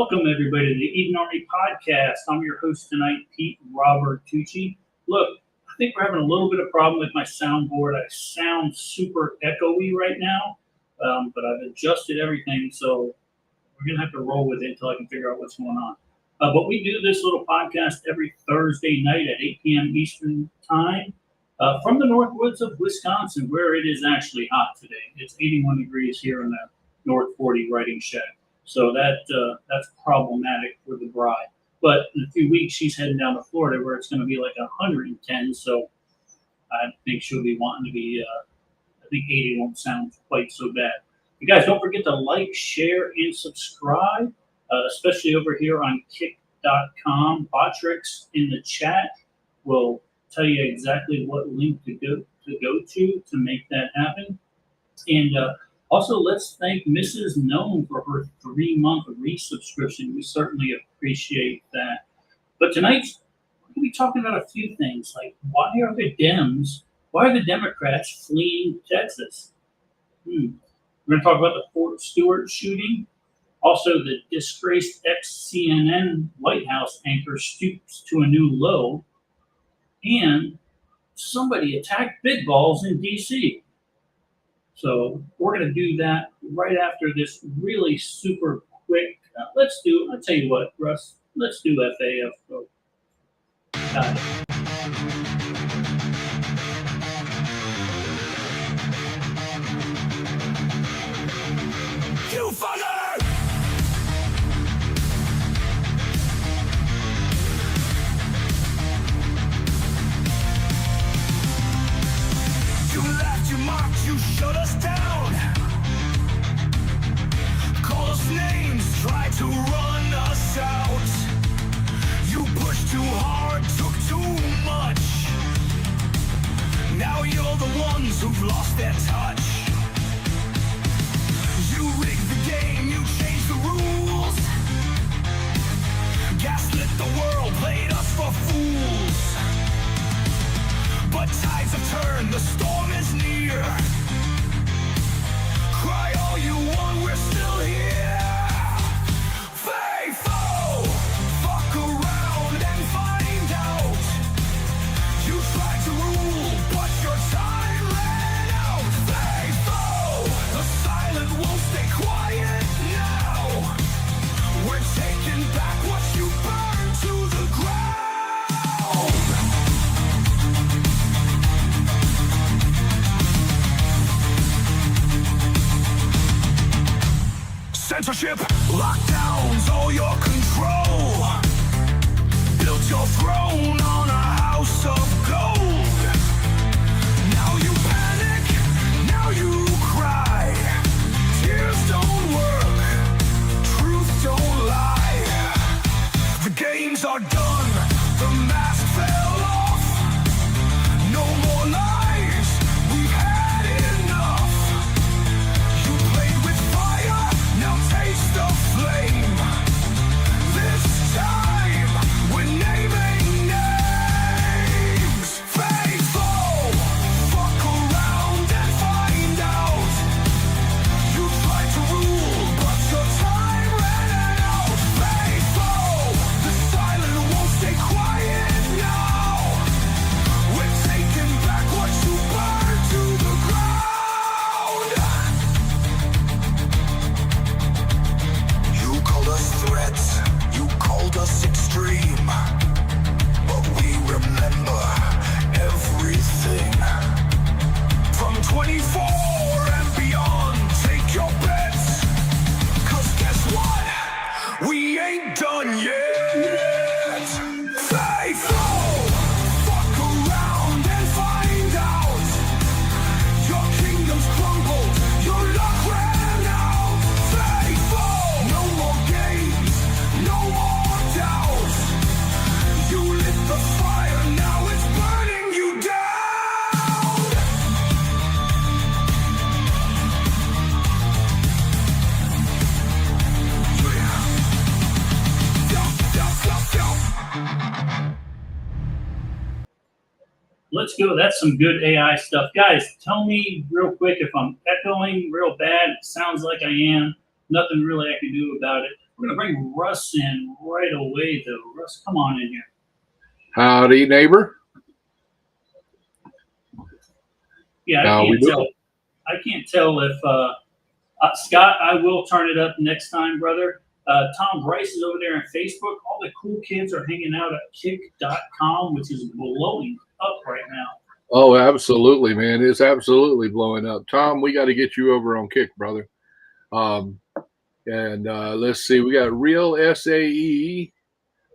Welcome, everybody, to the Eden Army Podcast. I'm your host tonight, Pete Robertucci. Look, I think we're having a little bit of problem with my soundboard. I sound super echoey right now, but I've adjusted everything, so we're going to have to roll with it until I can figure out what's going on. But we do this little podcast every Thursday night at 8 p.m. Eastern Time from the North Woods of Wisconsin, where it is actually hot today. It's 81 degrees here in the North 40 writing shed. So that's problematic for the bride. But in a few weeks, she's heading down to Florida where it's going to be like 110. So I think she'll be wanting to be, I think 80 won't sound quite so bad. You guys, don't forget to like, share, and subscribe, especially over here on kick.com. Botrix in the chat will tell you exactly what link to go to make that happen. And also, let's thank Mrs. Gnome for her 3-month resubscription. We certainly appreciate that. But tonight, we're going to be talking about a few things, like why are the Democrats fleeing Texas? We're going to talk about the Fort Stewart shooting. Also, the disgraced ex-CNN White House anchor stoops to a new low. And somebody attacked Big Balls in D.C. So we're going to do that right after this really super quick. I'll tell you what, Russ, let's do FAF. So, got it. You fucker! You laughed, you mocked, you shut us down. Call us names, tried to run us out. You pushed too hard, took too much. Now you're the ones who've lost their touch. You rigged the game, you changed the rules. Gaslit the world, played us for fools. But tides have turned, the storm is near. Cry all you want, we're still here. Faithful, fuck around and find out. You tried to rule, but your time ran out. Faithful, the silent won't stay quiet now. We're taking back what you burned to the ground. Censorship, lockdowns, all your control. Built your throne on a house of gold. Now you panic, now you cry. Tears don't work, truth don't lie. The games are done, the mask fell off. No more lies, we've had enough. You played with fire, now taste the flame. This time, we're naming names. Faithful, fuck around and find out. You tried to rule, but your time ran out. Faithful, the silent won't stay quiet now. We're taking back what you burned to the ground. You called us threats, you called us extreme, but we remember everything. From 24 and beyond, take your bets, 'cause guess what? We ain't done yet. Faithful, fuck around and find out. Your kingdom's crumbled, your luck ran out. Faithful, no more games, no more doubts. You lit the fire, now it's burning you down. Let's go. That's some good AI stuff. Guys, tell me real quick if I'm echoing real bad. It sounds like I am. Nothing really I can do about it. We're gonna bring Russ in right away, though. Russ, come on in here. Howdy, neighbor. Yeah, How we doing? I can't tell if Scott. I will turn it up next time, brother. Tom Bryce is over there on Facebook. All the cool kids are hanging out at kick.com, which is blowing up right now. Oh, absolutely, man. It's absolutely blowing up. Tom, we got to get you over on Kick, brother. And let's see, we got Real SAE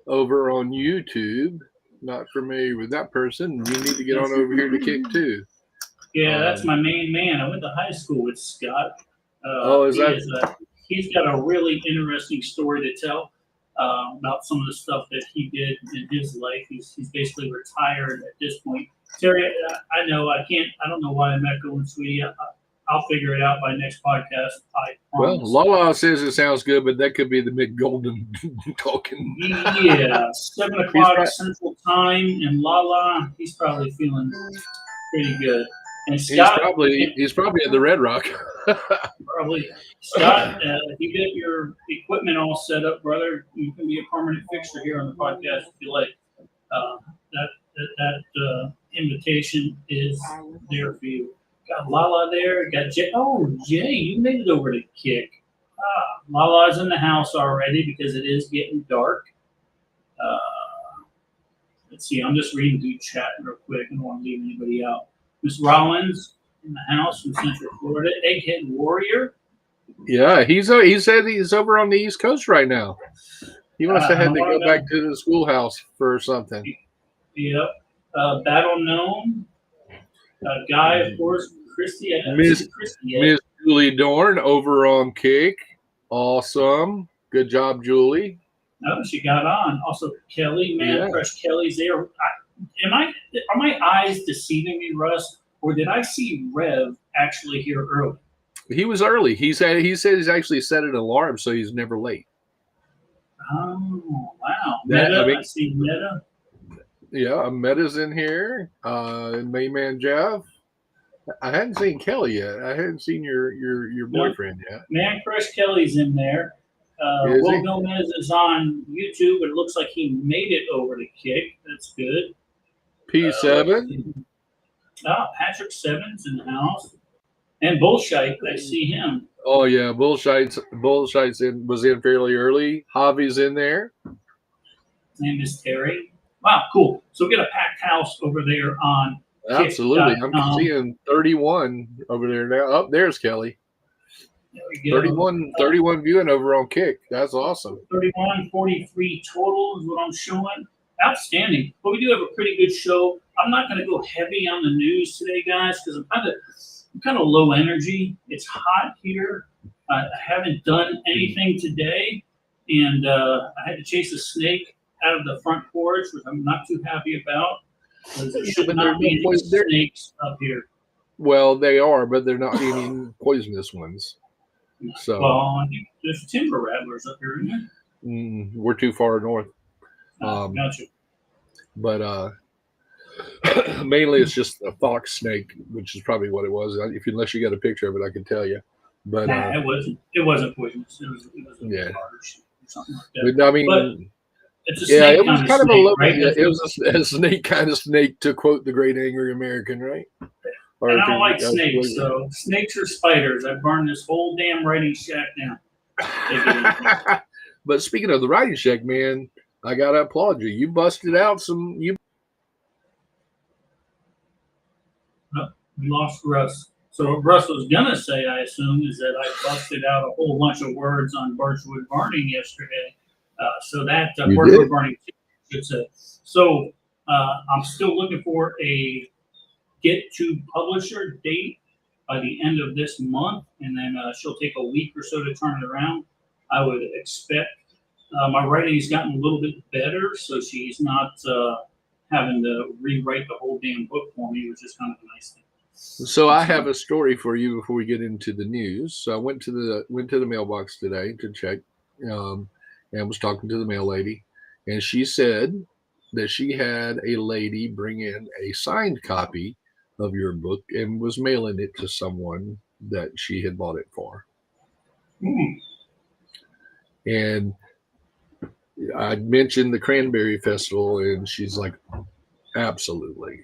over on YouTube. Not familiar with that person. You need to get on over here to Kick too. Yeah, that's my main man. I went to high school with Scott. He's got a really interesting story to tell about some of the stuff that he did in his life. He's basically retired at this point. Terry, I know I can't. I don't know why I'm echoing, sweetie. I'll figure it out by next podcast. I promise. Well, Lala says it sounds good, but that could be the Mick Golden talking. Yeah, 7 o'clock Central Time, and Lala, he's probably feeling pretty good. And Scott, he's probably at the Red Rock. Probably. Scott, if you get your equipment all set up, brother, you can be a permanent fixture here on the podcast if you like. That invitation is there for you. Got Lala there. Got Jay. Oh, Jay, you made it over to Kick. Lala's in the house already because it is getting dark. Let's see. I'm just reading through chat real quick. I don't want to leave anybody out. Miss Rollins in the house from Central Florida. Egghead Warrior. Yeah, he said he's over on the East Coast right now. He must have had to go back to the schoolhouse for something. Yep. Battle Gnome. Guy, of course, Christy. Miss Julie Dorn over on Kick. Awesome. Good job, Julie. Oh, she got on. Also, Kelly, man, Crush Kelly's there. Are my eyes deceiving me, Russ? Or did I see Rev actually here early? He was early. He said he's actually set an alarm so he's never late. Oh, wow. I see Meta. Yeah, Meta's in here. Mayman Jeff. I hadn't seen Kelly yet. I hadn't seen your boyfriend yet. Man Crush Kelly's in there. Will Gomez is on YouTube, but it looks like he made it over to Kick. That's good. P7. Patrick Seven's in the house. And Bullshite, I see him. Oh yeah, Bullshite's was in fairly early. Javi's in there. His name is Terry. Wow, cool. So we got a packed house over there on Absolutely. I'm seeing 31 over there now. Oh, there's Kelly. There we go. 31 viewing over on Kick. That's awesome. 31, 43 total is what I'm showing. Outstanding. But we do have a pretty good show. I'm not going to go heavy on the news today, guys, because I'm kind of low energy. It's hot here. I haven't done anything today, and I had to chase a snake out of the front porch, which I'm not too happy about. There should not be any snakes up here. Well, they are, but they're not any poisonous ones. So, well, I think there's timber rattlers up here, isn't there? We're too far north. Gotcha. But mainly it's just a fox snake, which is probably what it was. Unless you got a picture of it, I can tell you. But it wasn't poisonous. It was a something like that. But, I mean, but it's a snake it was kind of snake, a right? It was a snake kind of snake, to quote the great angry American, right? And I don't like snakes, so snakes or spiders. I burned this whole damn writing shack down. But speaking of the writing shack, man, I gotta applaud you. You busted out some. We lost Russ. So what Russ was gonna say, I assume, is that I busted out a whole bunch of words on Birchwood Burning yesterday. So that Birchwood Burning should say. So I'm still looking for a get to publisher date by the end of this month, and then she'll take a week or so to turn it around. I would expect my writing has gotten a little bit better, so she's not having to rewrite the whole damn book for me, which is kind of a nice thing. So I have a story for you before we get into the news. So I went to the mailbox today to check, and was talking to the mail lady, and she said that she had a lady bring in a signed copy of your book and was mailing it to someone that she had bought it for. And I mentioned the Cranberry Festival, and she's like, absolutely.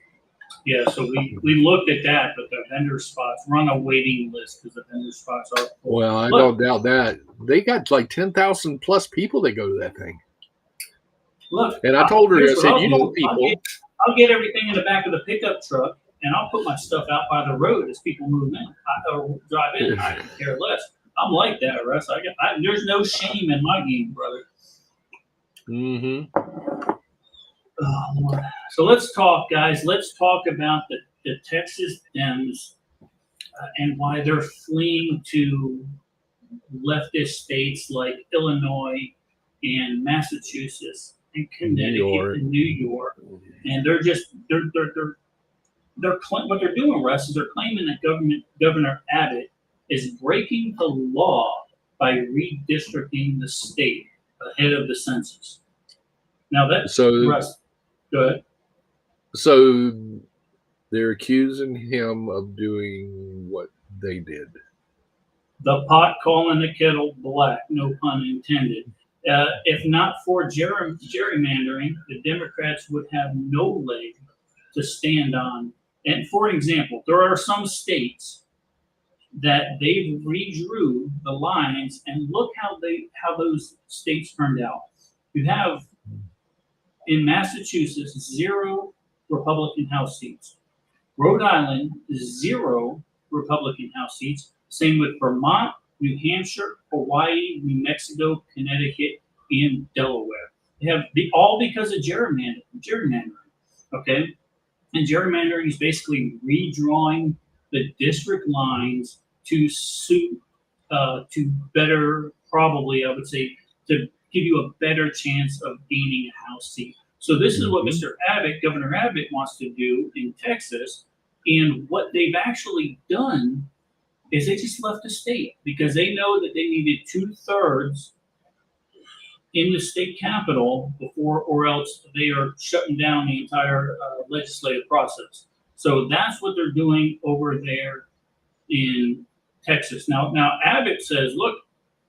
Yeah, so we looked at that, but the vendor spots, we're on a waiting list because the vendor spots are full. Well, I Look, don't doubt that. They got like 10,000 plus people that go to that thing. Look, And I told her, I here's what said, I'll you do. know people. I'll get everything in the back of the pickup truck, and I'll put my stuff out by the road as people move in or drive in. I can care less. I'm like that, Russ. There's no shame in my game, brother. Mm-hmm. So let's talk, guys. Let's talk about the Texas DEMS and why they're fleeing to leftist states like Illinois and Massachusetts and Connecticut and New York, and they're what they're doing, Russ, is they're claiming that Governor Abbott is breaking the law by redistricting the state ahead of the census. Now Russ, go ahead. So they're accusing him of doing what they did. The pot calling the kettle black, no pun intended. If not for gerrymandering, the Democrats would have no leg to stand on. And for example, there are some states that they redrew the lines, and look how those states turned out. You have in Massachusetts 0 Republican House seats. Rhode Island 0 Republican House seats. Same with Vermont, New Hampshire, Hawaii, New Mexico, Connecticut, and Delaware. They have all because of gerrymandering. Okay, and gerrymandering is basically redrawing the district lines to suit to better, probably I would say, to give you a better chance of gaining a House seat. So this is what Governor Abbott wants to do in Texas, and what they've actually done is they just left the state because they know that they needed 2/3 in the state capitol before, or else they are shutting down the entire legislative process. So that's what they're doing over there in Texas. Now Abbott says, look,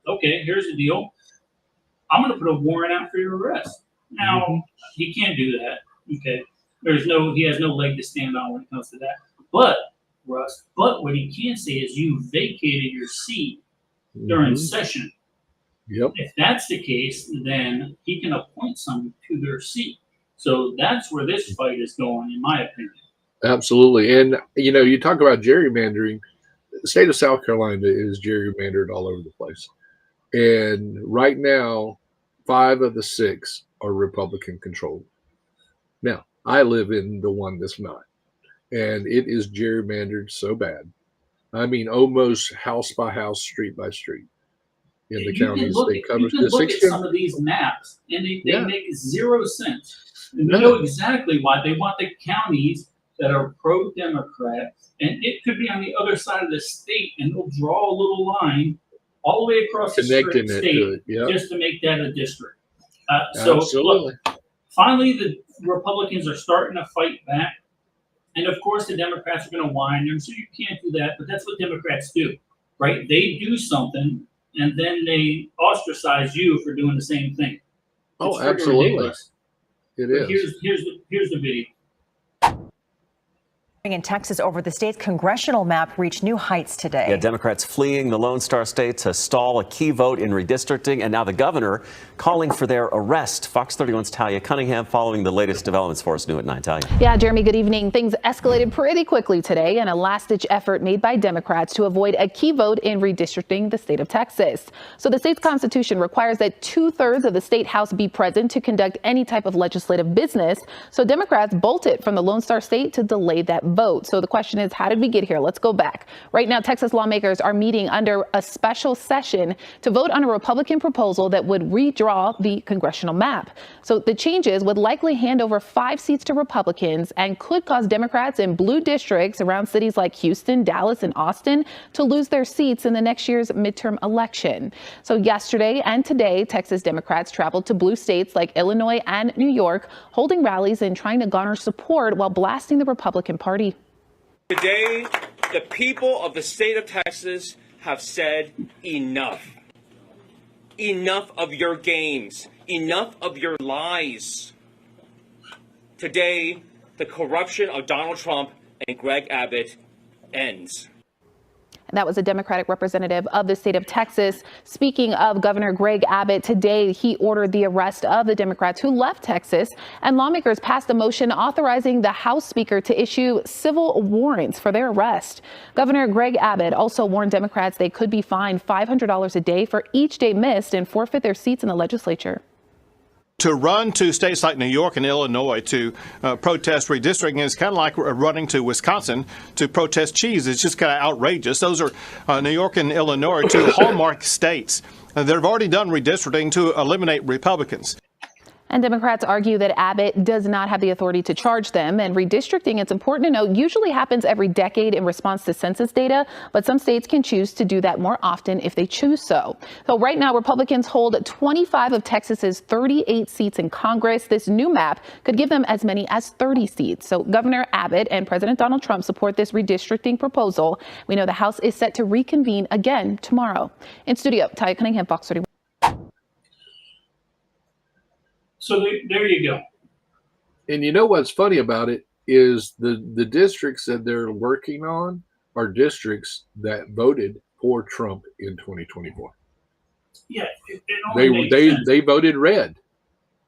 okay, here's the deal. I'm going to put a warrant out for your arrest. Now, he can't do that. Okay. He has no leg to stand on when it comes to that. But, Russ, what he can say is you vacated your seat during session. Yep. If that's the case, then he can appoint someone to their seat. So that's where this fight is going, in my opinion. Absolutely. And, you talk about gerrymandering. The state of South Carolina is gerrymandered all over the place. And right now, 5 of the 6 are Republican controlled. Now, I live in the one that's not. And it is gerrymandered so bad. I mean, almost house by house, street by street in the counties they cover. You can look at some of these maps, and they make 0 sense. And we know exactly why. They want the counties that are pro-Democrat, and it could be on the other side of the state, and they'll draw a little line all the way across the state just to make that a district. So look, finally the Republicans are starting to fight back. And of course the Democrats are going to whine them, so you can't do that, but that's what Democrats do, right? They do something, and then they ostracize you for doing the same thing. Oh, absolutely. It is. Here's the video. In Texas over the state's congressional map reached new heights today. Yeah, Democrats fleeing the Lone Star State to stall a key vote in redistricting, and now the governor calling for their arrest. Fox 31's Talia Cunningham following the latest developments for us new at 9. Talia. Yeah, Jeremy, good evening. Things escalated pretty quickly today in a last-ditch effort made by Democrats to avoid a key vote in redistricting the state of Texas. So the state's constitution requires that 2/3 of the state house be present to conduct any type of legislative business. So Democrats bolted from the Lone Star State to delay that vote. So the question is, how did we get here? Let's go back. Right now, Texas lawmakers are meeting under a special session to vote on a Republican proposal that would redraw the congressional map. So the changes would likely hand over 5 seats to Republicans and could cause Democrats in blue districts around cities like Houston, Dallas, and Austin to lose their seats in the next year's midterm election. So yesterday and today, Texas Democrats traveled to blue states like Illinois and New York, holding rallies and trying to garner support while blasting the Republican Party. Today, the people of the state of Texas have said enough. Enough of your games. Enough of your lies. Today, the corruption of Donald Trump and Greg Abbott ends. And that was a Democratic representative of the state of Texas. Speaking of Governor Greg Abbott, today he ordered the arrest of the Democrats who left Texas, and lawmakers passed a motion authorizing the House Speaker to issue civil warrants for their arrest. Governor Greg Abbott also warned Democrats they could be fined $500 a day for each day missed and forfeit their seats in the legislature. To run to states like New York and Illinois to protest redistricting is kind of like running to Wisconsin to protest cheese. It's just kind of outrageous. Those are New York and Illinois are two hallmark states that have already done redistricting to eliminate Republicans. And Democrats argue that Abbott does not have the authority to charge them. And redistricting, it's important to note, usually happens every decade in response to census data. But some states can choose to do that more often if they choose so. So right now, Republicans hold 25 of Texas's 38 seats in Congress. This new map could give them as many as 30 seats. So Governor Abbott and President Donald Trump support this redistricting proposal. We know the House is set to reconvene again tomorrow. In studio, Talia Cunningham, Fox 31. So there you go. And you know what's funny about it is the districts that they're working on are districts that voted for Trump in 2024. Yeah, it only makes sense. They voted red.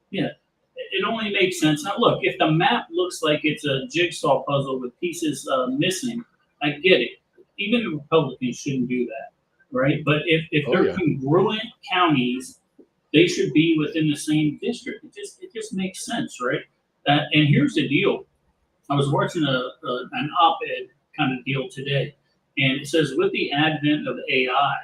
Yeah, it only makes sense. Now, look, if the map looks like it's a jigsaw puzzle with pieces missing, I get it. Even the Republicans shouldn't do that, right? But if they're congruent counties, they should be within the same district. It just makes sense, right? And here's the deal. I was watching an op-ed kind of deal today, and it says with the advent of AI,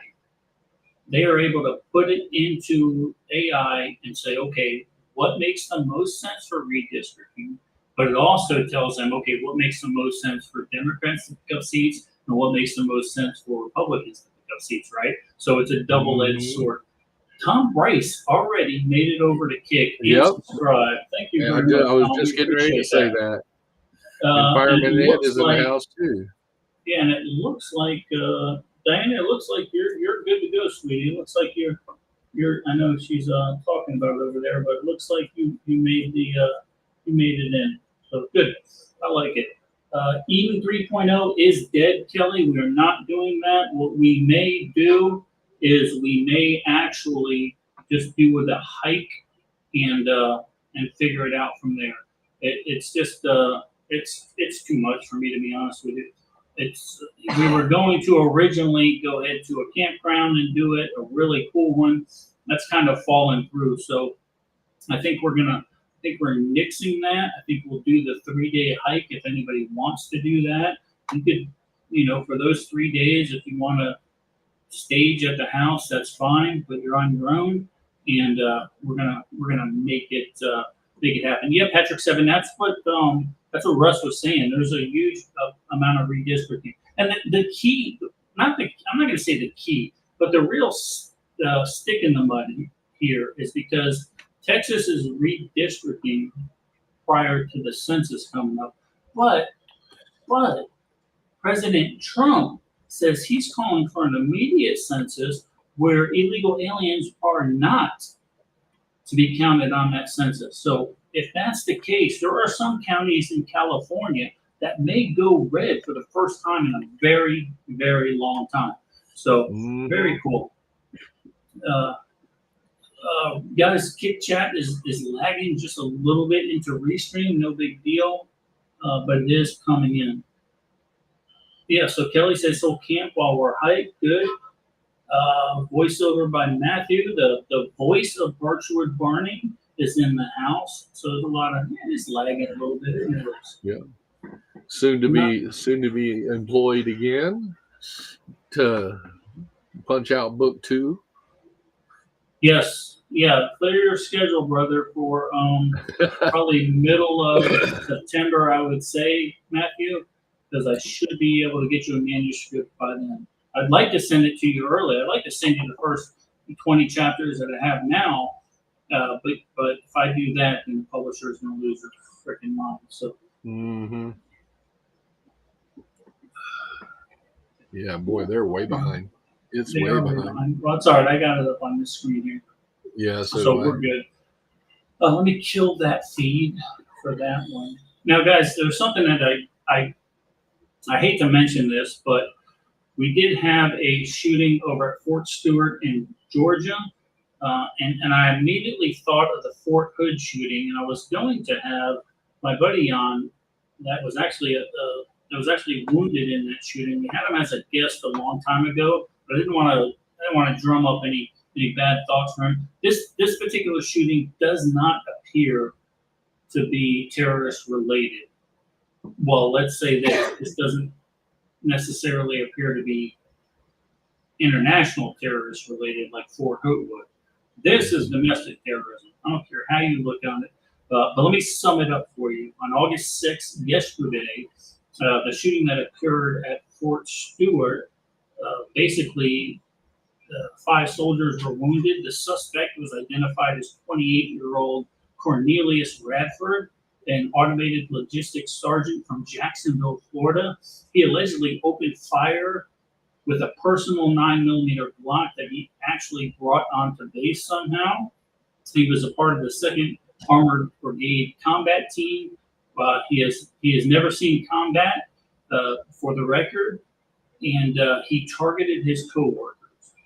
they are able to put it into AI and say, okay, what makes the most sense for redistricting? But it also tells them, okay, what makes the most sense for Democrats to pick up seats and what makes the most sense for Republicans to pick up seats, right? So it's a double-edged sword. Tom Bryce already made it over to Kick. Subscribe. Thank you very much. I was just getting ready to say that. And Fireman Ed is in the house too. Yeah, and it looks like Diana. It looks like you're good to go, sweetie. It looks like you're. I know she's talking about it over there, but it looks like you made you made it in. So good. I like it. Even 3.0 is dead, Kelly. We are not doing that. What we may do is we may actually just do with a hike and figure it out from there. It's just it's too much for me, to be honest with you. We were going to originally go ahead to a campground and do it, a really cool one. That's kind of fallen through. So I think we're nixing that. I think we'll do the 3-day hike if anybody wants to do that. You could, for those 3 days, if you want to stage at the house, that's fine, but you're on your own, and we're gonna make it happen. Yeah, Patrick 7. That's what Russ was saying. There's a huge amount of redistricting, and the key, I'm not going to say the key, but the real stick in the mud here is because Texas is redistricting prior to the census coming up, but President Trump says he's calling for an immediate census where illegal aliens are not to be counted on that census. So if that's the case, there are some counties in California that may go red for the first time in a very, very long time. So very cool. Guys, Kick Chat is lagging just a little bit into Restream. No big deal, but it is coming in. Yeah, so Kelly says he'll camp while we're hiked. Good. Voiceover by Matthew. The voice of Birchwood Barney is in the house. So there's a lot of it's lagging a little bit. Yeah. Soon to be employed again to punch out book 2. Yes. Yeah. Clear your schedule, brother, for probably middle of September, I would say, Matthew. Because I should be able to get you a manuscript by then. I'd like to send it to you early. I'd like to send you the first 20 chapters that I have now. But if I do that, then the publisher is going to lose their freaking mind. So. Yeah, boy, they're way behind. It's They way are way behind. behind. Well, it's all right. I got it up on this screen here. Yeah, So we're good. Let me kill that feed for that one. Now, guys, there's something that I hate to mention this, but we did have a shooting over at Fort Stewart in Georgia, and I immediately thought of the Fort Hood shooting, and I was going to have my buddy on that was actually wounded in that shooting. We had him as a guest a long time ago, but I didn't want to drum up any bad thoughts for him. This particular shooting does not appear to be terrorist related. Well, let's say that this doesn't necessarily appear to be international terrorist related like Fort Hood would. This is domestic terrorism. I don't care how you look on it. But let me sum it up for you. On August 6th, yesterday, the shooting that occurred at Fort Stewart, basically 5 soldiers were wounded. The suspect was identified as 28-year-old Cornelius Radford, an automated logistics sergeant from Jacksonville, Florida. He allegedly opened fire with a personal 9mm Glock that he actually brought onto base somehow. He was a part of the 2nd Armored Brigade combat team. He has never seen combat, for the record, and he targeted his coworkers.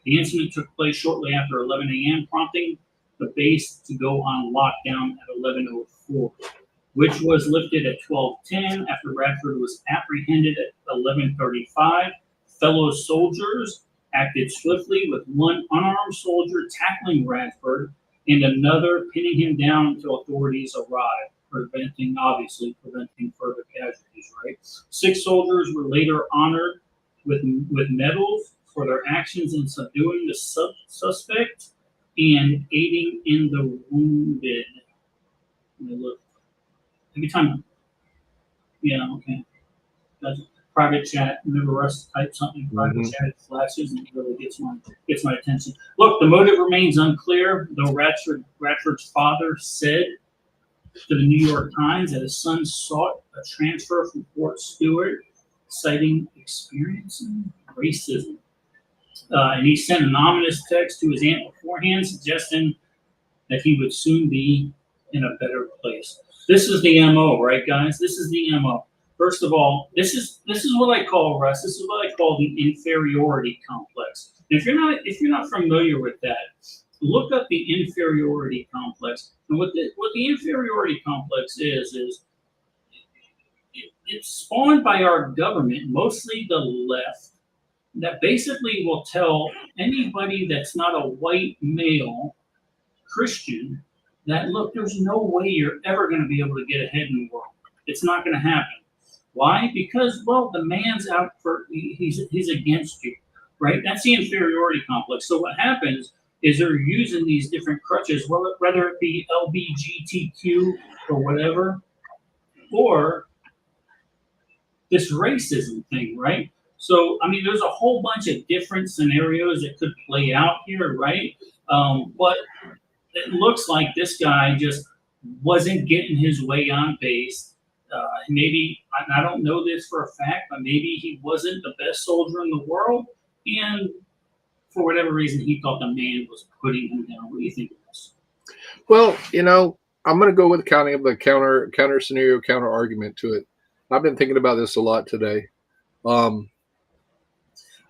The incident took place shortly after 11 a.m., prompting the base to go on lockdown at 11:04, which was lifted at 12:10 after Radford was apprehended at 11:35. Fellow soldiers acted swiftly, with one unarmed soldier tackling Radford and another pinning him down until authorities arrived, preventing further casualties, right? 6 soldiers were later honored with medals for their actions in subduing the suspect and aiding in the wounded. Let me look. Every time, yeah, okay. That's private chat. Whenever Russ types something in private chat, it flashes and it really gets my attention. Look, the motive remains unclear, though Radford's father said to the New York Times that his son sought a transfer from Fort Stewart, citing experiencing racism. And he sent an ominous text to his aunt beforehand, suggesting that he would soon be in a better place. This is the MO, right, guys? This is the MO. First of all, this is what I call, Russ. This is what I call the inferiority complex. And if you're not familiar with that, look up the inferiority complex. And what the inferiority complex is it's spawned by our government, mostly the left, that basically will tell anybody that's not a white male Christian that, look, there's no way you're ever going to be able to get ahead in the world. It's not going to happen. Why? Because, well, the man's out for, he's against you, right? That's the inferiority complex. So what happens is they're using these different crutches, well, whether it be LBGTQ or whatever, or this racism thing, right? So, I mean, there's a whole bunch of different scenarios that could play out here, right? But it looks like this guy just wasn't getting his way on base. Maybe, I don't know this for a fact, but maybe he wasn't the best soldier in the world, and for whatever reason, he thought the man was putting him down. What do you think of this? Well, I'm going to go with kind of the counter scenario, counter argument to it. I've been thinking about this a lot today.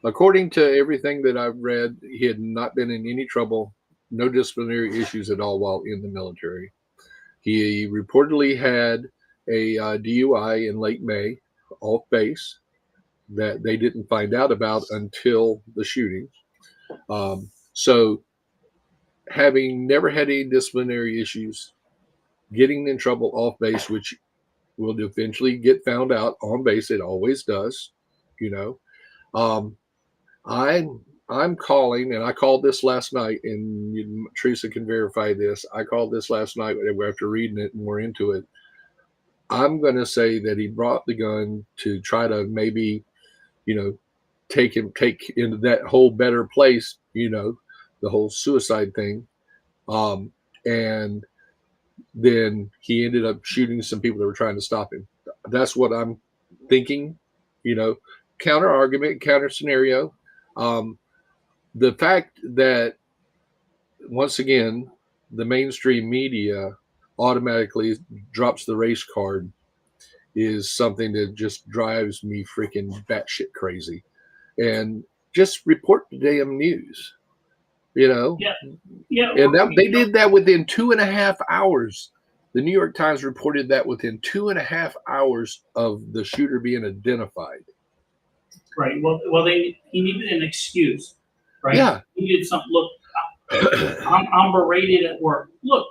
According to everything that I've read, he had not been in any trouble, no disciplinary issues at all while in the military. He reportedly had a DUI in late May off base that they didn't find out about until the shooting. So having never had any disciplinary issues, getting in trouble off base, which will eventually get found out on base, it always does, I'm calling, and I called this last night, and Teresa can verify this. I called this last night after reading it more into it. I'm going to say that he brought the gun to try to maybe, take into that whole better place, the whole suicide thing. And then he ended up shooting some people that were trying to stop him. That's what I'm thinking, counter argument, counter scenario. the fact that, once again, the mainstream media automatically drops the race card is something that just drives me freaking batshit crazy. And just report the damn news, you know? Yeah. And that, they did that within 2.5 hours. The New York Times reported that within 2.5 hours of the shooter being identified. Right. Well, he needed an excuse, right? Yeah. He needed something. Look, I'm berated at work. Look,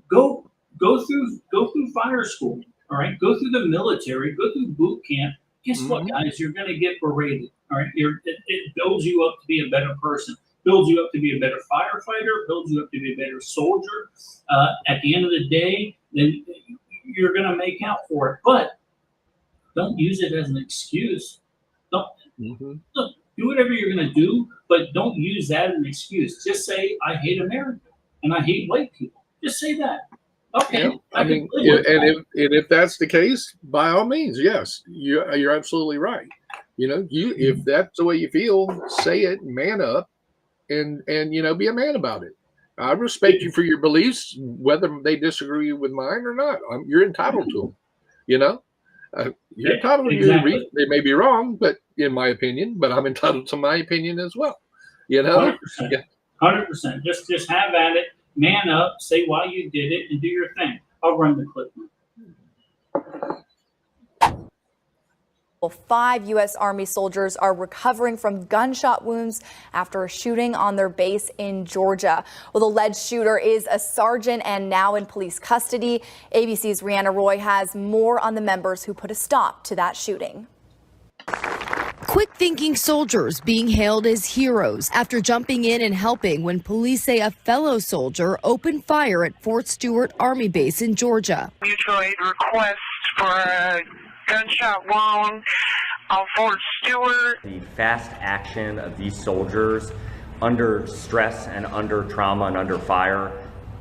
go through fire school. All right. Go through the military. Go through boot camp. Guess what, guys? You're going to get berated. All right. It builds you up to be a better person. Builds you up to be a better firefighter. Builds you up to be a better soldier. At the end of the day, then you're going to make out for it. But don't use it as an excuse. Don't look, do whatever you're going to do, but don't use that as an excuse. Just say, I hate America and I hate white people. Just say that. Okay. Yeah. I mean, if that's the case, by all means, yes, you're absolutely right. You know, if that's the way you feel, say it, man up, and be a man about it. I respect you for your beliefs, whether they disagree with mine or not. You're entitled to them. You know, you're entitled to your reason. They may be wrong, but in my opinion, but I'm entitled to my opinion as well. You know, 100%. Just have at it. Man up. Say why you did it, and do your thing. I'll run the clip. 5 U.S. Army soldiers are recovering from gunshot wounds after a shooting on their base in Georgia. Well, the alleged shooter is a sergeant and now in police custody. ABC's Rihanna Roy has more on the members who put a stop to that shooting. Quick-thinking soldiers being hailed as heroes after jumping in and helping when police say a fellow soldier opened fire at Fort Stewart Army Base in Georgia. Mutual aid request for a gunshot wound on Fort Stewart. The fast action of these soldiers under stress and under trauma and under fire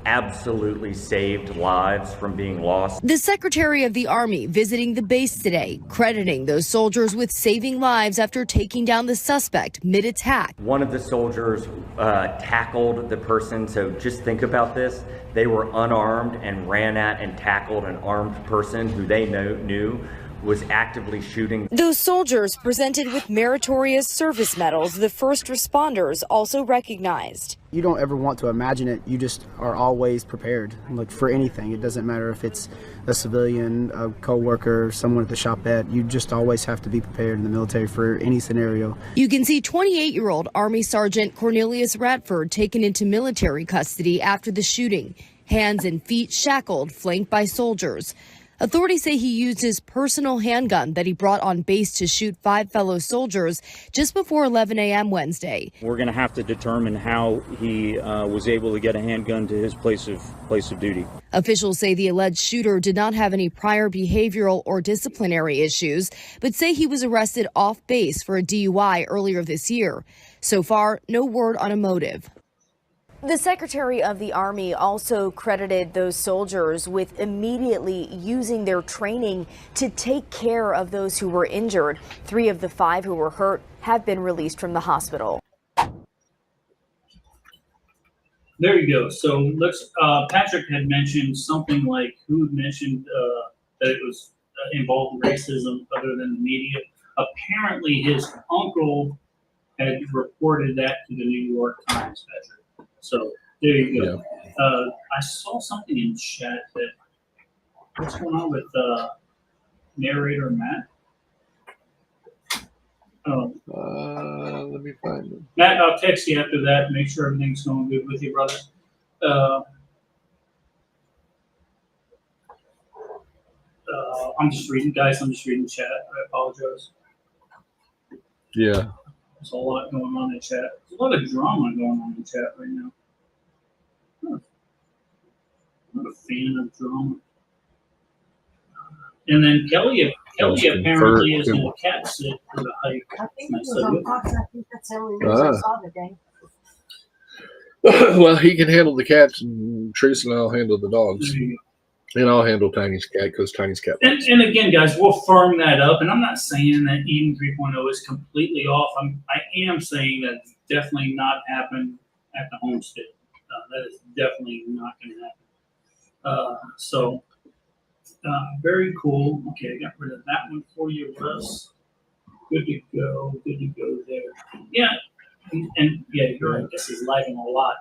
absolutely saved lives from being lost. The Secretary of the Army visiting the base today, crediting those soldiers with saving lives after taking down the suspect mid-attack. One of the soldiers tackled the person, so just think about this. They were unarmed and ran at and tackled an armed person who they knew was actively shooting. Those soldiers presented with meritorious service medals, the first responders also recognized. You don't ever want to imagine it. You just are always prepared, like, for anything. It doesn't matter if it's a civilian, a co-worker, someone at the shopette. You just always have to be prepared in the military for any scenario. You can see 28-year-old Army Sergeant Cornelius Radford taken into military custody after the shooting. Hands and feet shackled, flanked by soldiers. Authorities say he used his personal handgun that he brought on base to shoot 5 fellow soldiers just before 11 a.m. Wednesday. We're going to have to determine how he was able to get a handgun to his place of duty. Officials say the alleged shooter did not have any prior behavioral or disciplinary issues, but say he was arrested off base for a DUI earlier this year. So far, no word on a motive. The Secretary of the Army also credited those soldiers with immediately using their training to take care of those who were injured. 3 of the 5 who were hurt have been released from the hospital. There you go. So let's. Patrick had mentioned something like who mentioned that it was involved in racism other than the media. Apparently, his uncle had reported that to the New York Times, Patrick. So there you go. Yeah. I saw something in chat that what's going on with narrator Matt? Let me find it. Matt, I'll text you after that. Make sure everything's going good with you, brother. I'm just reading, guys. I'm just reading chat. I apologize. Yeah. There's a lot going on in chat. There's a lot of drama going on in chat right now. Huh. I'm not a fan of drama. And then Kelly apparently is in a cat sit for the hike. I think it was on Fox. I think that's the only news I saw today. Well, he can handle the cats, and Teresa and I'll handle the dogs. And I'll handle Tiny's cat because Tiny's cat. And again, guys, we'll firm that up. And I'm not saying that Eden 3.0 is completely off. I am saying that it's definitely not happened at the homestead. That is definitely not going to happen. Very cool. Okay, I got rid of that one for you, Russ. Good to go. Good to go there. Yeah, and yeah, you're right. This is lagging a lot.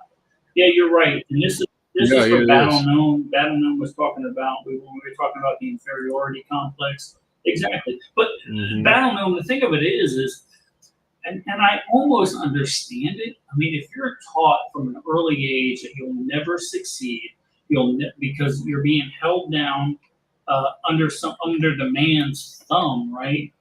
Yeah, you're right. And this is what Battle Gnome. Battle Gnome was talking about when we were talking about the inferiority complex. Exactly. But Battle Gnome, the thing of it is, and I almost understand it. I mean, if you're taught from an early age that you'll never succeed, because you're being held down under the man's thumb, right?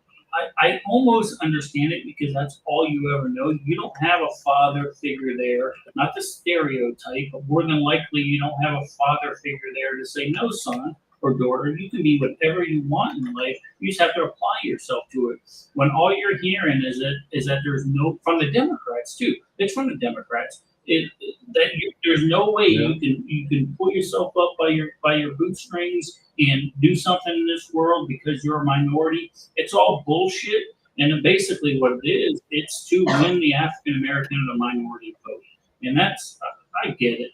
I almost understand it because that's all you ever know. You don't have a father figure there, not the stereotype, but more than likely you don't have a father figure there to say, no, son or daughter, you can be whatever you want in life. You just have to apply yourself to it. When all you're hearing is that there's no, from the Democrats too, it's from the Democrats, there's no way you can pull yourself up by your bootstrings and do something in this world because you're a minority. It's all bullshit. And then basically what it is, it's to win the African American and the minority vote. And that's, I get it.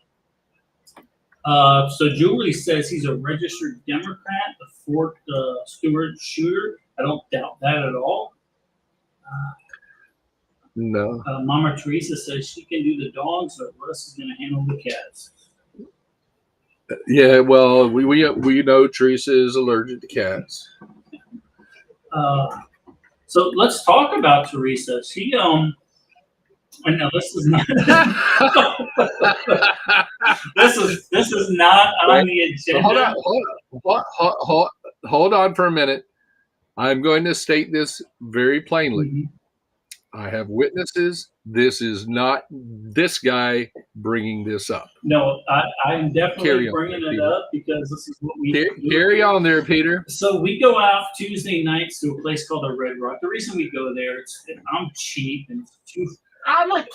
So Julie says he's a registered Democrat, the Fort Stewart shooter. I don't doubt that at all. No. Mama Teresa says she can do the dogs, but Russ is going to handle the cats. Yeah, well, we know Teresa is allergic to cats. So let's talk about Teresa. She I know this is not this is not on the agenda. Hold on for a minute. I'm going to state this very plainly. I have witnesses. This is not this guy bringing this up. No, I'm definitely bringing it up because this is what we carry on there, Peter. So we go out Tuesday nights to a place called the Red Rock. The reason we go there, I'm cheap and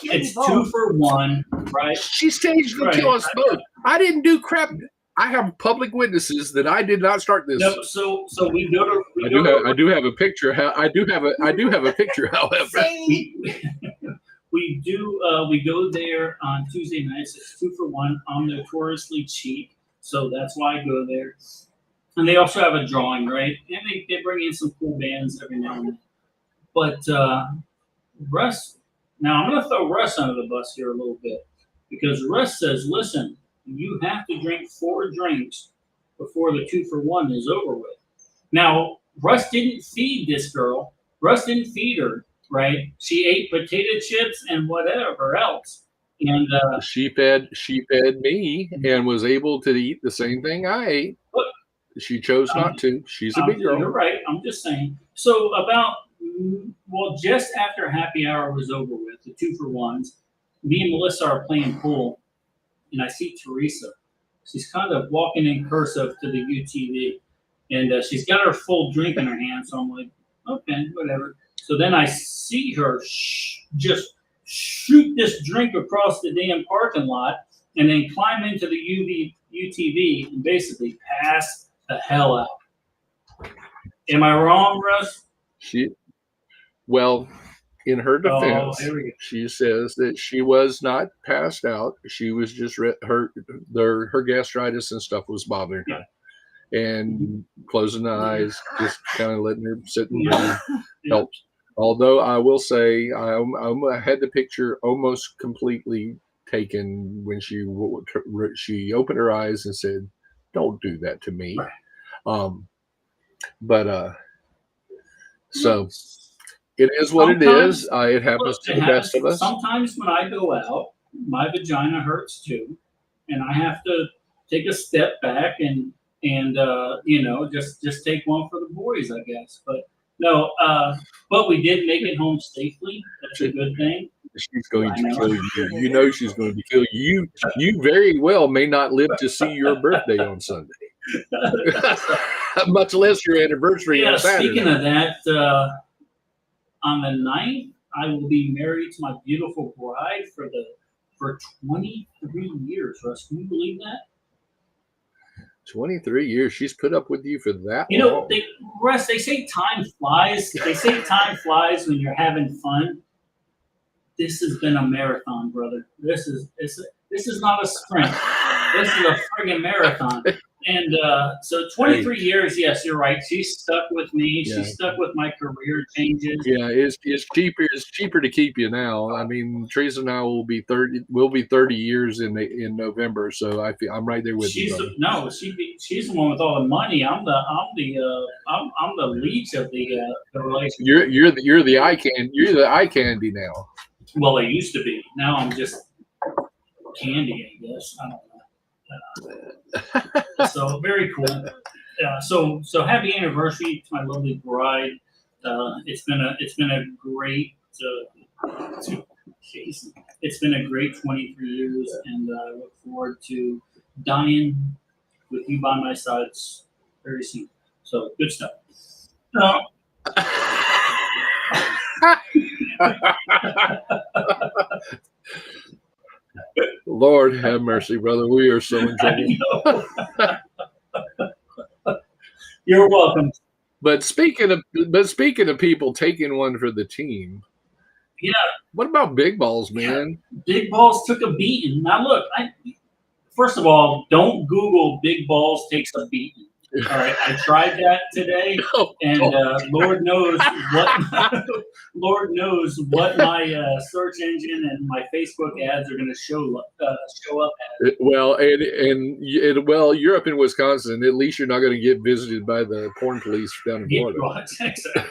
it's 2 for 1, right? She staged the kill us both. I didn't do crap. I have public witnesses that I did not start this. No, so we go to. I do have a picture. I do have a picture. However, we go there on Tuesday nights. It's 2 for 1. I'm notoriously cheap, so that's why I go there. And they also have a drawing, right? And they bring in some cool bands every now and then. But Russ, now I'm going to throw Russ under the bus here a little bit because Russ says, listen, you have to drink 4 drinks before the 2 for 1 is over with. Now, Russ didn't feed this girl. Russ didn't feed her, right? She ate potato chips and whatever else. And she fed me and was able to eat the same thing I ate. She chose not to. She's a big girl. You're right. I'm just saying. So just after happy hour was over with, the 2 for 1s, me and Melissa are playing pool. And I see Teresa. She's kind of walking in cursive to the UTV. And she's got her full drink in her hand. So I'm like, okay, whatever. So then I see her just shoot this drink across the damn parking lot and then climb into the UTV and basically pass the hell out. Am I wrong, Russ? In her defense, she says that she was not passed out. She was just her gastritis and stuff was bothering her, and closing the eyes, just kind of letting her sit and helps. Although I will say, I had the picture almost completely taken when she opened her eyes and said, "Don't do that to me." So. It is what it is. It happens to the best of us. Sometimes when I go out, my vagina hurts too, and I have to take a step back and just take one for the boys, I guess. But no, but we did make it home safely. That's a good thing. She's going to kill you. You know she's going to kill you. You very well may not live to see your birthday on Sunday, much less your anniversary on Saturday. Speaking of that. On the 9th, I will be married to my beautiful bride for 23 years. Russ, can you believe 23 years. She's put up with you for that You know, long. Russ, they say time flies. They say time flies when you're having fun. This has been a marathon, brother. This is not a sprint. This is a friggin' marathon. And so 23 years, yes, you're right. She's stuck with me. Yeah. She's stuck with my career changes. Yeah, it's cheaper to keep you now. I mean, Teresa and I will be 30 years in November, so I'm right there with you. No, she's the one with all the money. I'm the leech of the relationship. You're the eye candy now. Well, I used to be. Now I'm just candy, I guess. I don't know. So very cool. So happy anniversary to my lovely bride. It's been a great. It's been a great 23 years, and I look forward to dying with you by my side very soon. So good stuff. Lord have mercy, brother. We are so in trouble. You're welcome. But speaking of people taking one for the team, yeah. What about Big Balls, man? Big Balls took a beating. Now look, first of all, don't Google Big Balls takes a beating. All right, I tried that today, and Lord knows what my search engine and my Facebook ads are going to show up as. Well, well, you're up in Wisconsin. At least you're not going to get visited by the porn police down in Florida. Right, exactly.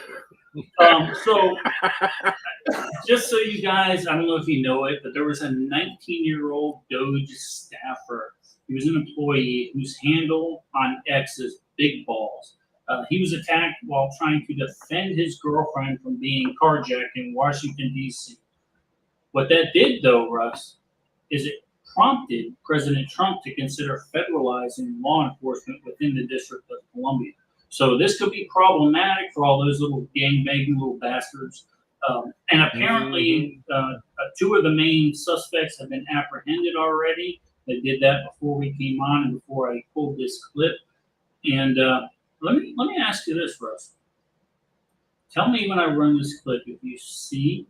So, just so you guys, I don't know if you know it, but there was a 19-year-old Doge staffer. He was an employee whose handle on X is Big Balls. He was attacked while trying to defend his girlfriend from being carjacked in Washington, D.C. What that did, though, Russ, is it prompted President Trump to consider federalizing law enforcement within the District of Columbia. So this could be problematic for all those little gang-banging little bastards. And apparently, two of the main suspects have been apprehended already. They did that before we came on and before I pulled this clip. And let me ask you this, Russ. Tell me when I run this clip if you see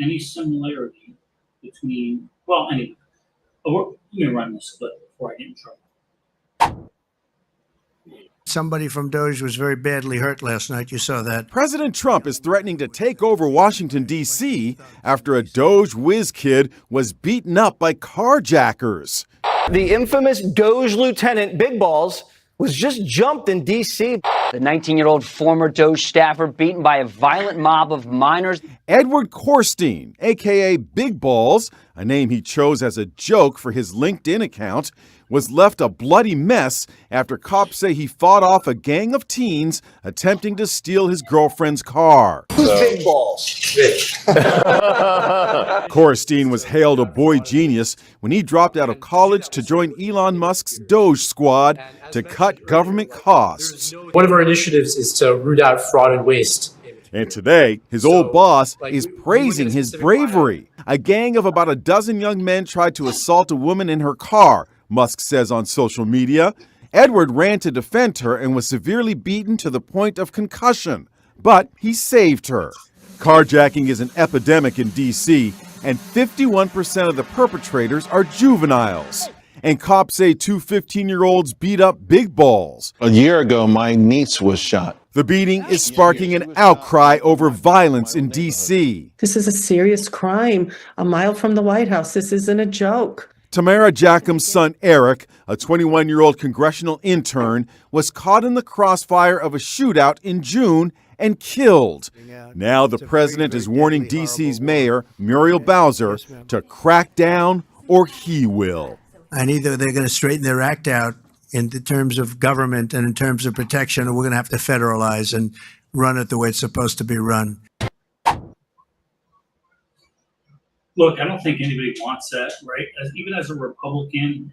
any similarity between. Well, anyway, let me run this clip before I get in trouble. Somebody from Doge was very badly hurt last night. You saw that. President Trump is threatening to take over Washington, D.C. after a Doge whiz kid was beaten up by carjackers. The infamous Doge Lieutenant Big Balls was just jumped in D.C. The 19-year-old former Doge staffer beaten by a violent mob of minors. Edward Korstein, a.k.a. Big Balls, a name he chose as a joke for his LinkedIn account, was left a bloody mess after cops say he fought off a gang of teens attempting to steal his girlfriend's car. Who's Big Balls? Korstein was hailed a boy genius when he dropped out of college to join Elon Musk's Doge squad to cut government costs. One of our initiatives is to root out fraud and waste. And today, his old boss is praising his bravery. A gang of about a dozen young men tried to assault a woman in her car, Musk says on social media. Edward ran to defend her and was severely beaten to the point of concussion, but he saved her. Carjacking is an epidemic in D.C., and 51% of the perpetrators are juveniles. And cops say two 15-year-olds beat up Big Balls. A year ago, my niece was shot. The beating is sparking an outcry over violence in D.C. This is a serious crime a mile from the White House. This isn't a joke. Tamara Jackam's son, Eric, a 21-year-old congressional intern, was caught in the crossfire of a shootout in June and killed. Now the president is warning D.C.'s mayor, Muriel Bowser, to crack down or he will. And either they're going to straighten their act out in terms of government and in terms of protection, or we're going to have to federalize and run it the way it's supposed to be run. Look, I don't think anybody wants that, right? Even as a Republican,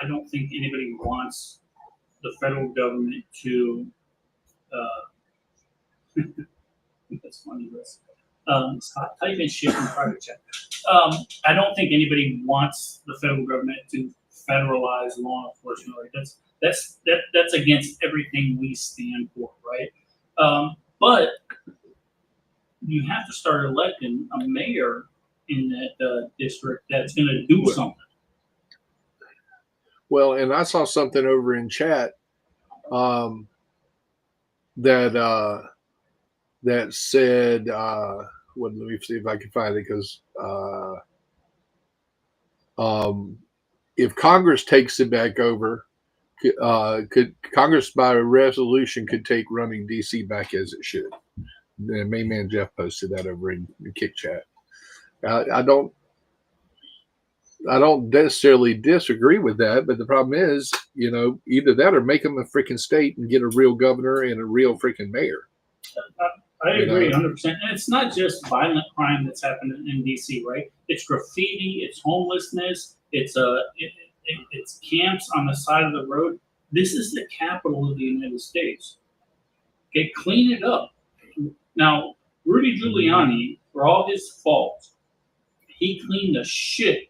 I don't think anybody wants the federal government to. That's funny, Russ. Stop typing shit in private chat. I don't think anybody wants the federal government to federalize law enforcement. Right? That's against everything we stand for, right? But you have to start electing a mayor in that district that's going to do something. Well, and I saw something over in chat that said, let me see if I can find it, because if Congress takes it back over, could Congress by resolution could take running DC back as it should. The main man Jeff posted that over in the Kick Chat. I don't necessarily disagree with that, but the problem is, either that or make them a freaking state and get a real governor and a real freaking mayor. I agree 100%. And it's not just violent crime that's happening in DC, right? It's graffiti, it's homelessness, it's camps on the side of the road. This is the capital of the United States. Okay, clean it up. Now, Rudy Giuliani, for all his faults, he cleaned the shit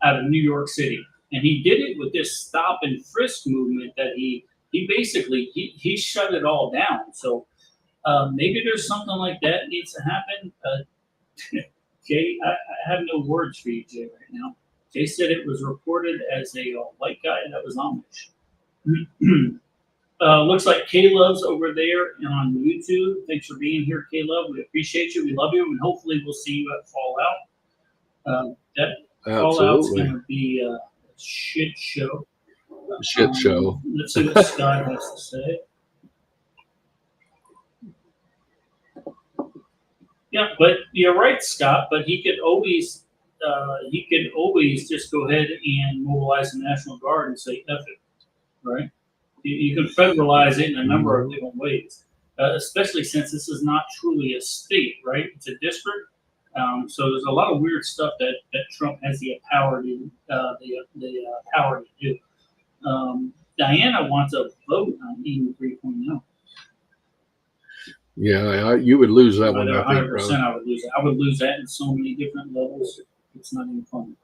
out of New York City. And he did it with this stop and frisk movement that he basically shut it all down. So maybe there's something like that needs to happen. Jay, I have no words for you, Jay, right now. Jay said it was reported as a white guy that was Amish. Looks like K-Love's over there on YouTube. Thanks for being here, K-Love. We appreciate you. We love you. And hopefully we'll see you at Fallout. That Fallout's going to be a shit show. Shit show. Let's see what Scott has to say. Yeah, but you're right, Scott. But he could always just go ahead and mobilize the National Guard and say F it, right? You can federalize it in a number of different ways, especially since this is not truly a state, right? It's a district. So there's a lot of weird stuff that Trump has the power to do. Diana wants a vote on Eden 3.0. Yeah, you would lose that one. 100%, I would lose it. I would lose that in so many different levels. It's not even funny.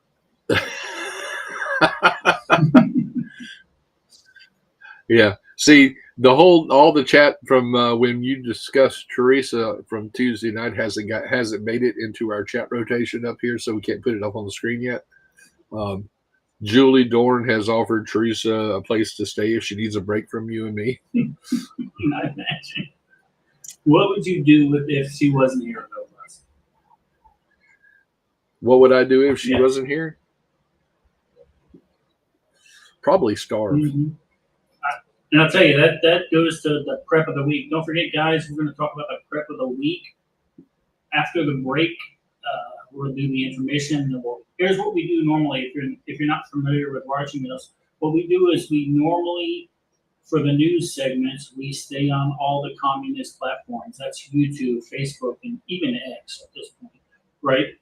Yeah. See, all the chat from when you discussed Teresa from Tuesday night hasn't made it into our chat rotation up here, so we can't put it up on the screen yet. Julie Dorn has offered Teresa a place to stay if she needs a break from you and me. I imagine. What would you do if she wasn't here, though, Russ? What would I do if she wasn't here? Probably starve. Mm-hmm. And I'll tell you, that goes to the prep of the week. Don't forget, guys, we're going to talk about the prep of the week. After the break, we'll do the intermission. Here's what we do normally. If you're not familiar with watching us, what we do is we normally, for the news segments, we stay on all the communist platforms. That's YouTube, Facebook, and even X at this point, right?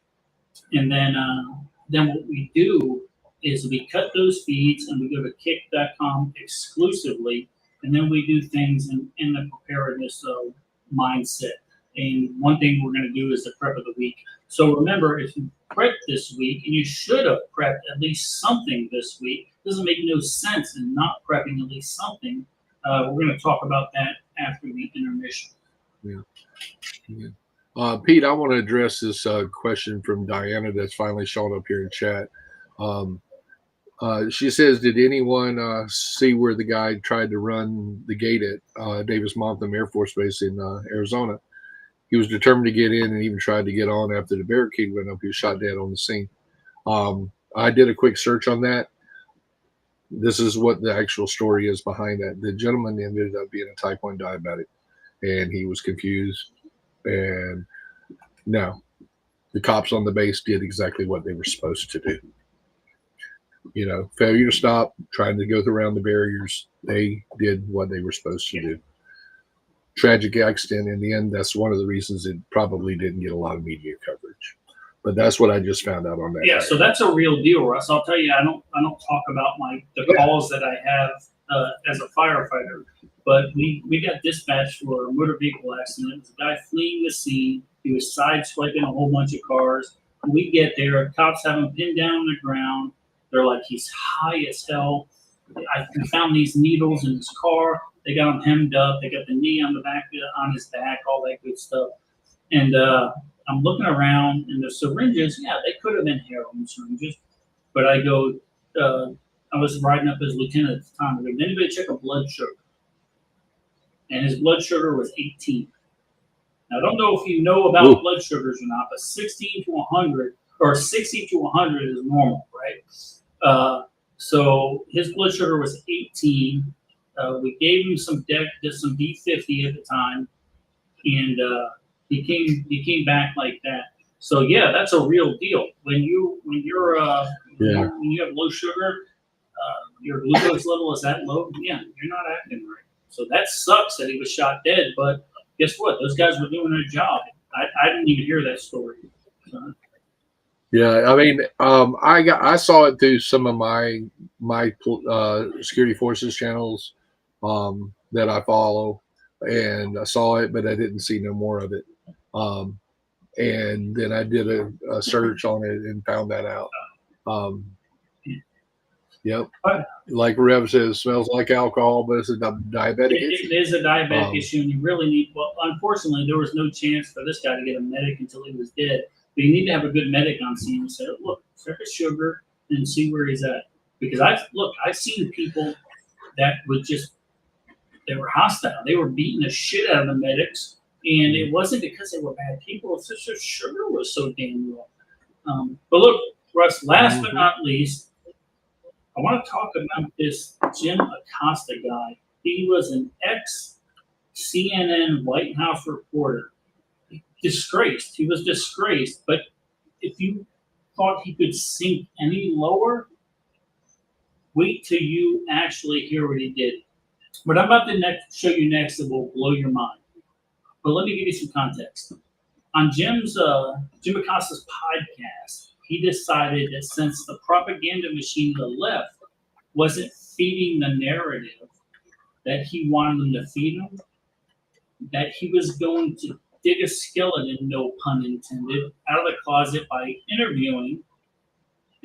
And then what we do is we cut those feeds and we go to kick.com exclusively, and then we do things in the preparedness mindset. And one thing we're going to do is the prep of the week. So remember, if you prep this week, and you should have prepped at least something this week, it doesn't make no sense in not prepping at least something. We're going to talk about that after the intermission. Yeah. Pete, I want to address this question from Diana that's finally shown up here in chat. She says, did anyone see where the guy tried to run the gate at Davis-Monthan Air Force Base in Arizona? He was determined to get in and even tried to get on after the barricade went up. He was shot dead on the scene. I did a quick search on that. This is what the actual story is behind that. The gentleman ended up being a type 1 diabetic, and he was confused. And no, the cops on the base did exactly what they were supposed to do. Failure to stop, trying to go around the barriers. They did what they were supposed to do. Tragic accident. In the end, that's one of the reasons it probably didn't get a lot of media coverage. But that's what I just found out on that. Yeah, so that's a real deal, Russ. I'll tell you, I don't talk about the calls that I have as a firefighter, but we got dispatched for a motor vehicle accident. It was a guy fleeing the scene. He was sideswiping a whole bunch of cars. When we get there, cops have him pinned down on the ground. They're like, he's high as hell. We found these needles in his car. They got him hemmed up. They got the knee on the back, on his back, all that good stuff. And I'm looking around, and the syringes, yeah, they could have been heroin syringes. But I go, I was riding up as lieutenant at the time. I go, did anybody check a blood sugar? And his blood sugar was 18. Now, I don't know if you know about blood sugars or not, but 16 to 100 or 60 to 100 is normal, right? So his blood sugar was 18. We gave him some D50 at the time, and he came back like that. So yeah, that's a real deal. When you have low sugar, your glucose level is that low. Yeah, you're not acting right. So that sucks that he was shot dead. But guess what? Those guys were doing their job. I didn't even hear that story. So. Yeah, I mean, I saw it through some of my security forces channels that I follow, and I saw it, but I didn't see no more of it. And then I did a search on it and found that out. Yep, like Rev says, smells like alcohol, but it's a diabetic issue. It is a diabetic issue, and you really need. Well, unfortunately, there was no chance for this guy to get a medic until he was dead. But you need to have a good medic on scene and say, look, check his sugar and see where he's at. Because I've seen people that they were hostile. They were beating the shit out of the medics, and it wasn't because they were bad people. It's just their sugar was so damn low. But look, Russ, last but not least, I want to talk about this Jim Acosta guy. He was an ex-CNN White House reporter. Disgraced. He was disgraced. But if you thought he could sink any lower, wait till you actually hear what he did. What I'm about to show you next that will blow your mind. But let me give you some context. On Jim Acosta's podcast, he decided that since the propaganda machine of the left wasn't feeding the narrative that he wanted them to feed him, that he was going to dig a skeleton, no pun intended, out of the closet by interviewing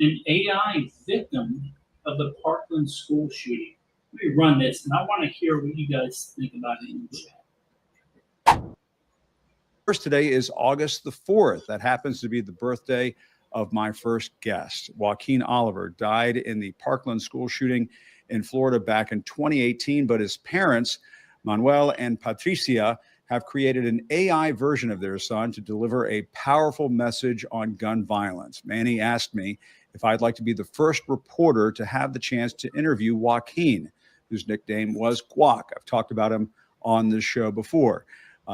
an AI victim of the Parkland school shooting. Let me run this, and I want to hear what you guys think about it in the chat. First, today is August the 4th. That happens to be the birthday of my first guest. Joaquin Oliver died in the Parkland school shooting in Florida back in 2018, but his parents, Manuel and Patricia, have created an AI version of their son to deliver a powerful message on gun violence. Manny asked me if I'd like to be the first reporter to have the chance to interview Joaquin, whose nickname was Guac. I've talked about him on this show before.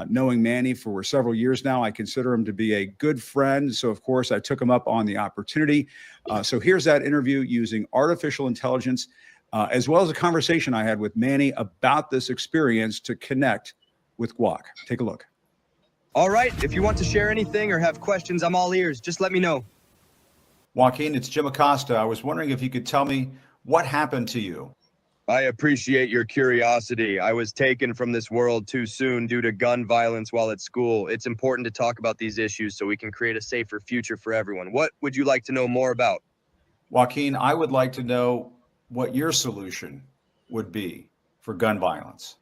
Knowing Manny for several years now, I consider him to be a good friend. So, of course, I took him up on the opportunity. So here's that interview using artificial intelligence, as well as a conversation I had with Manny about this experience to connect with Guac. Take a look. All right. If you want to share anything or have questions, I'm all ears. Just let me know. Joaquin, it's Jim Acosta. I was wondering if you could tell me what happened to you. I appreciate your curiosity. I was taken from this world too soon due to gun violence while at school. It's important to talk about these issues so we can create a safer future for everyone. What would you like to know more about? Joaquin, I would like to know what your solution would be for gun violence.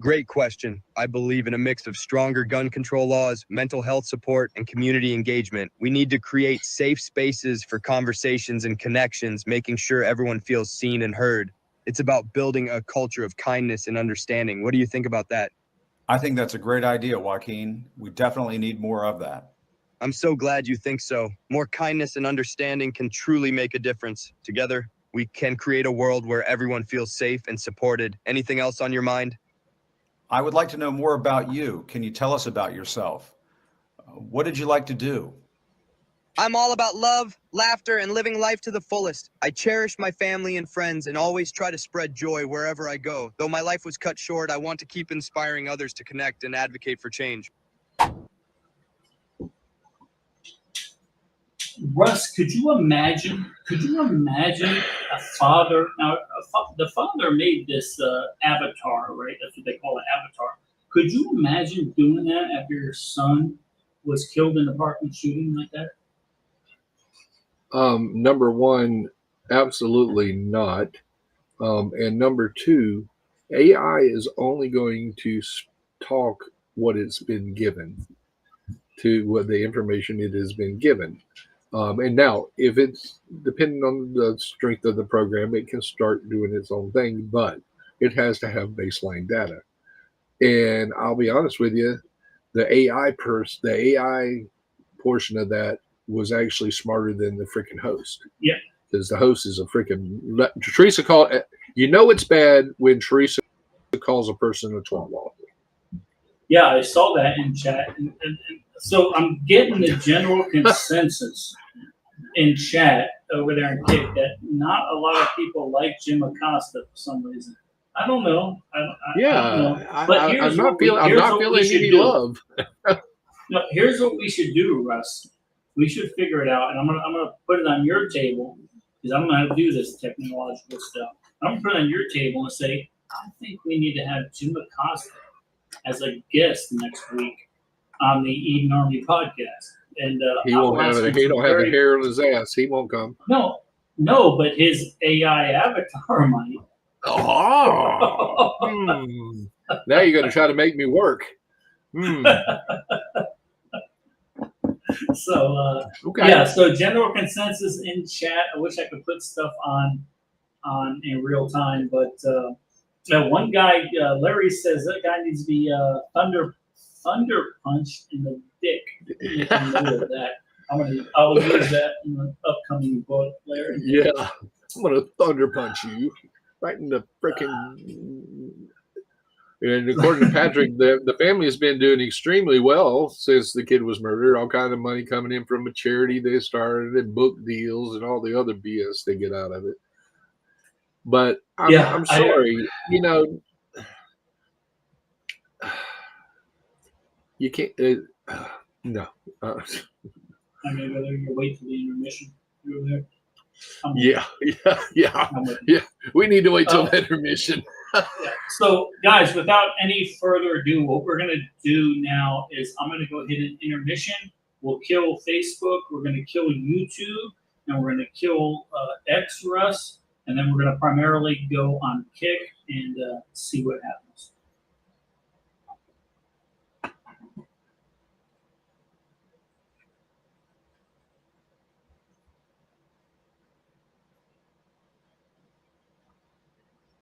Great question. I believe in a mix of stronger gun control laws, mental health support, and community engagement. We need to create safe spaces for conversations and connections, making sure everyone feels seen and heard. It's about building a culture of kindness and understanding. What do you think about that? I think that's a great idea, Joaquin. We definitely need more of that. I'm so glad you think so. More kindness and understanding can truly make a difference. Together, we can create a world where everyone feels safe and supported. Anything else on your mind? I would like to know more about you. Can you tell us about yourself? What did you like to do? I'm all about love, laughter, and living life to the fullest. I cherish my family and friends and always try to spread joy wherever I go. Though my life was cut short, I want to keep inspiring others to connect and advocate for change. Russ, could you imagine a father? Now, the father made this avatar, right? That's what they call an avatar. Could you imagine doing that after your son was killed in a Parkland shooting like that? Number one, Absolutely not. And number two, AI is only going to talk what it's been given, to what the information it has been given. And now, if it's depending on the strength of the program, it can start doing its own thing, but it has to have baseline data. And I'll be honest with you, the AI portion of that was actually smarter than the freaking host. Yeah. Because the host is a freaking Teresa called. You know it's bad when Teresa calls a person a twat waffle. Yeah, I saw that in chat, and so I'm getting the general consensus in chat over there in Kick that not a lot of people like Jim Acosta for some reason. I don't know. I don't know. But I'm not feeling any love. No, here's what we should do, Russ. We should figure it out, and I'm gonna put it on your table because I'm gonna do this technological stuff. I'm gonna put it on your table and say, I think we need to have Jim Acosta as a guest next week on the Eden Army podcast. And he don't have a hair on his ass. He won't come. No, but his AI avatar might. Oh, now you're gonna try to make me work. So okay. Yeah, so general consensus in chat. I wish I could put stuff on in real time, but one guy, Larry, says that guy needs to be thunder punched in the dick. You can know that. I'll use that in an upcoming book, Larry. Yeah, I'm gonna thunder punch you right in the freaking. And according to Patrick, the family has been doing extremely well since the kid was murdered. All kind of money coming in from a charity they started, and book deals, and all the other BS they get out of it. But I'm sorry, you can't. No. I mean, whether you wait for the intermission, you're there. Yeah. We need to wait till that intermission. Yeah. So, guys, without any further ado, what we're going to do now is I'm going to go hit an intermission. We'll kill Facebook. We're going to kill YouTube. And we're going to kill X, Russ. And then we're going to primarily go on Kick and see what happens.